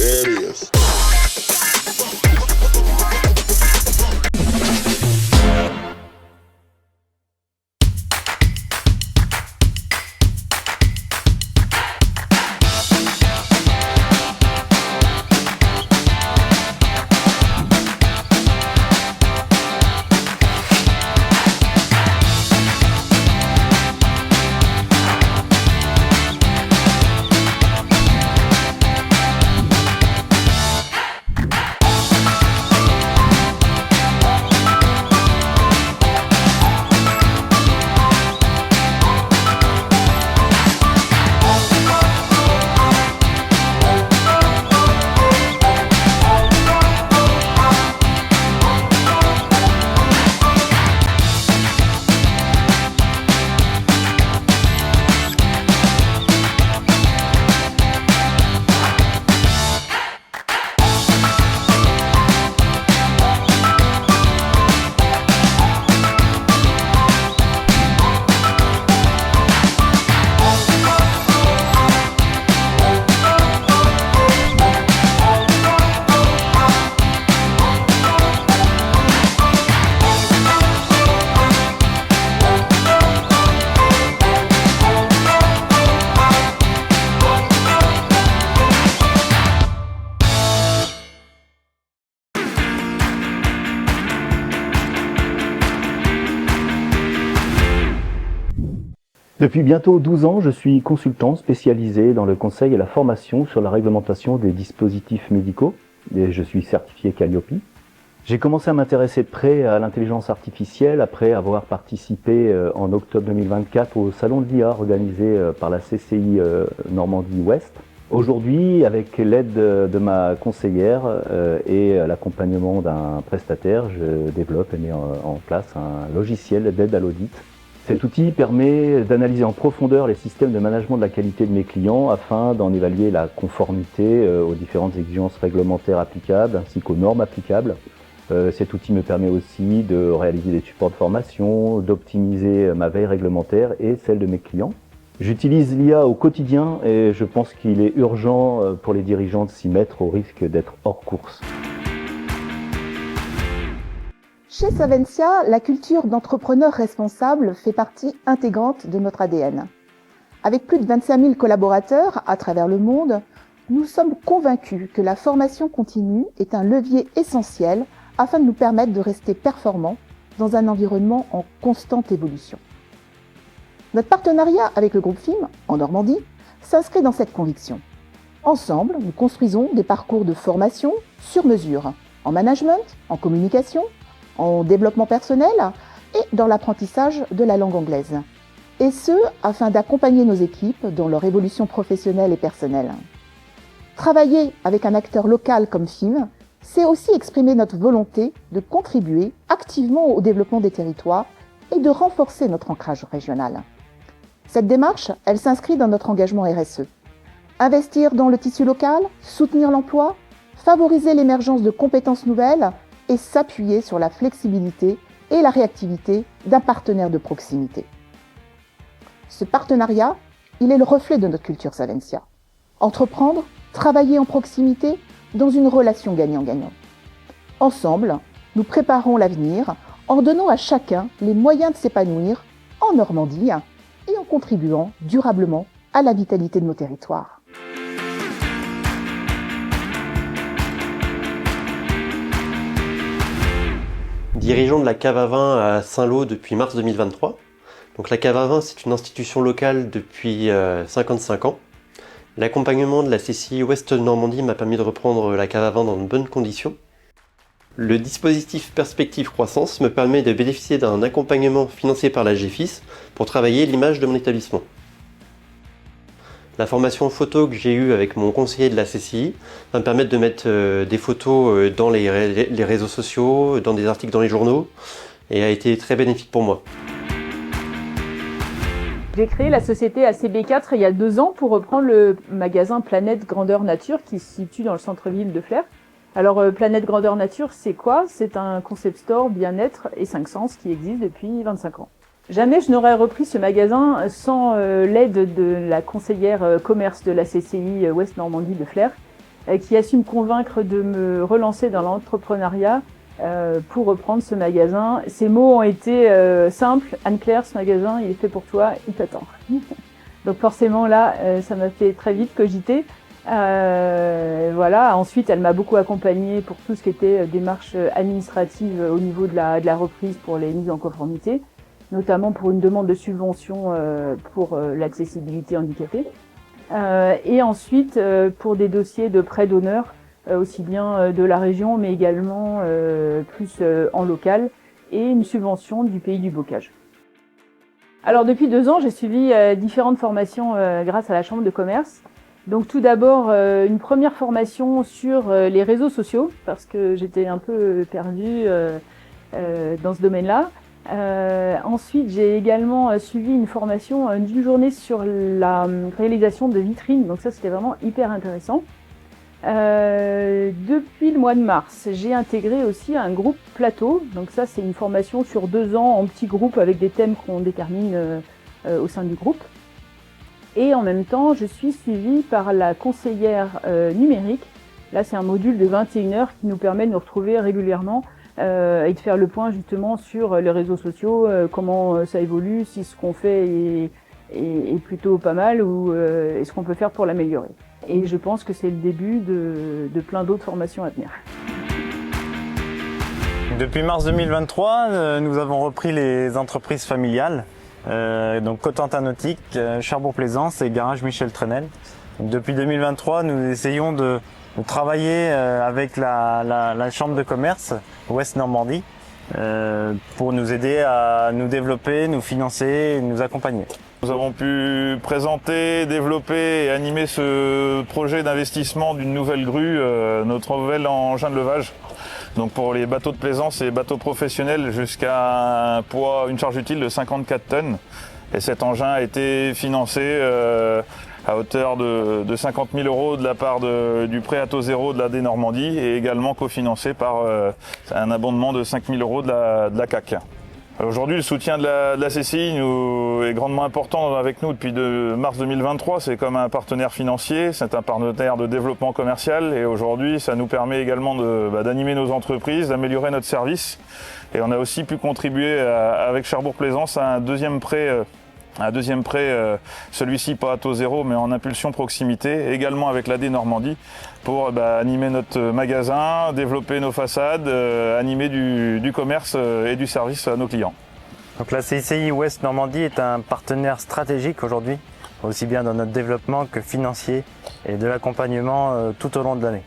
areas. Depuis bientôt 12 ans, je suis consultant spécialisé dans le conseil et la formation sur la réglementation des dispositifs médicaux et je suis certifié Calliope. J'ai commencé à m'intéresser de près à l'intelligence artificielle après avoir participé en octobre 2024 au salon de l'IA organisé par la CCI Normandie Ouest. Aujourd'hui, avec l'aide de ma conseillère et l'accompagnement d'un prestataire, je développe et mets en place un logiciel d'aide à l'audit. Cet outil permet d'analyser en profondeur les systèmes de management de la qualité de mes clients afin d'en évaluer la conformité aux différentes exigences réglementaires applicables ainsi qu'aux normes applicables. Cet outil me permet aussi de réaliser des supports de formation, d'optimiser ma veille réglementaire et celle de mes clients. J'utilise l'IA au quotidien et je pense qu'il est urgent pour les dirigeants de s'y mettre au risque d'être hors course. Chez Savencia, la culture d'entrepreneur responsable fait partie intégrante de notre ADN. Avec plus de 25 000 collaborateurs à travers le monde, nous sommes convaincus que la formation continue est un levier essentiel afin de nous permettre de rester performants dans un environnement en constante évolution. Notre partenariat avec le groupe FIM, en Normandie, s'inscrit dans cette conviction. Ensemble, nous construisons des parcours de formation sur mesure, en management, en communication, en développement personnel et dans l'apprentissage de la langue anglaise. Et ce, afin d'accompagner nos équipes dans leur évolution professionnelle et personnelle. Travailler avec un acteur local comme FIM, c'est aussi exprimer notre volonté de contribuer activement au développement des territoires et de renforcer notre ancrage régional. Cette démarche, elle s'inscrit dans notre engagement RSE. Investir dans le tissu local, soutenir l'emploi, favoriser l'émergence de compétences nouvelles et s'appuyer sur la flexibilité et la réactivité d'un partenaire de proximité. Ce partenariat, il est le reflet de notre culture Savencia. Entreprendre, travailler en proximité dans une relation gagnant-gagnant. Ensemble, nous préparons l'avenir en donnant à chacun les moyens de s'épanouir en Normandie et en contribuant durablement à la vitalité de nos territoires. Dirigeant de la Cave à vin à Saint-Lô depuis mars 2023. Donc la Cave à vin, c'est une institution locale depuis 55 ans. L'accompagnement de la CCI Ouest Normandie m'a permis de reprendre la Cave à vin dans de bonnes conditions. Le dispositif Perspective Croissance me permet de bénéficier d'un accompagnement financé par la GFIS pour travailler l'image de mon établissement. La formation photo que j'ai eue avec mon conseiller de la CCI va me permettre de mettre des photos dans les réseaux sociaux, dans des articles dans les journaux, et a été très bénéfique pour moi. J'ai créé la société ACB4 il y a 2 ans pour reprendre le magasin Planète Grandeur Nature qui se situe dans le centre-ville de Flers. Alors Planète Grandeur Nature, c'est quoi? C'est un concept store bien-être et 5 sens qui existe depuis 25 ans. Jamais je n'aurais repris ce magasin sans l'aide de la conseillère commerce de la CCI Ouest Normandie de Flers qui a su me convaincre de me relancer dans l'entrepreneuriat pour reprendre ce magasin. Ces mots ont été simples. Anne-Claire, ce magasin, il est fait pour toi, il t'attend. Donc forcément là, ça m'a fait très vite cogiter. Voilà. Ensuite, elle m'a beaucoup accompagnée pour tout ce qui était démarche administrative au niveau de la reprise pour les mises en conformité, notamment pour une demande de subvention pour l'accessibilité handicapée. Et ensuite, pour des dossiers de prêt d'honneur, aussi bien de la région, mais également plus en local, et une subvention du pays du bocage. Alors depuis 2 ans, j'ai suivi différentes formations grâce à la Chambre de commerce. Donc tout d'abord, une première formation sur les réseaux sociaux, parce que j'étais un peu perdue dans ce domaine-là. Ensuite, j'ai également suivi une formation d'une journée sur la réalisation de vitrines, donc ça c'était vraiment hyper intéressant. Depuis le mois de mars, j'ai intégré aussi un groupe plateau, donc ça c'est une formation sur 2 ans en petits groupes avec des thèmes qu'on détermine au sein du groupe. Et en même temps, je suis suivie par la conseillère numérique. Là c'est un module de 21 heures qui nous permet de nous retrouver régulièrement et de faire le point justement sur les réseaux sociaux, comment ça évolue, si ce qu'on fait est plutôt pas mal ou est-ce qu'on peut faire pour l'améliorer. Et je pense que c'est le début de plein d'autres formations à venir. Depuis mars 2023, nous avons repris les entreprises familiales, donc Cotentin Nautique, Cherbourg-Plaisance et Garage Michel Trenel. Donc, depuis 2023, nous essayons de travailler avec la Chambre de commerce Ouest Normandie pour nous aider à nous développer, nous financer et nous accompagner. Nous avons pu présenter, développer et animer ce projet d'investissement d'une nouvelle grue, notre nouvel engin de levage. Donc pour les bateaux de plaisance et bateaux professionnels jusqu'à un poids, une charge utile de 54 tonnes. Et cet engin a été financé à hauteur de 50 000 € de la part du prêt à taux zéro de l'AD Normandie et également cofinancé par un abondement de 5 000 € de la CAC. Aujourd'hui, le soutien de la CCI est grandement important avec nous depuis mars 2023. C'est comme un partenaire financier, c'est un partenaire de développement commercial et aujourd'hui, ça nous permet également d'animer nos entreprises, d'améliorer notre service. Et on a aussi pu contribuer avec Cherbourg-Plaisance à un deuxième prêt, celui-ci pas à taux zéro mais en impulsion proximité, également avec l'AD Normandie pour animer notre magasin, développer nos façades, animer du commerce et du service à nos clients. Donc la CCI Ouest Normandie est un partenaire stratégique aujourd'hui, aussi bien dans notre développement que financier et de l'accompagnement tout au long de l'année.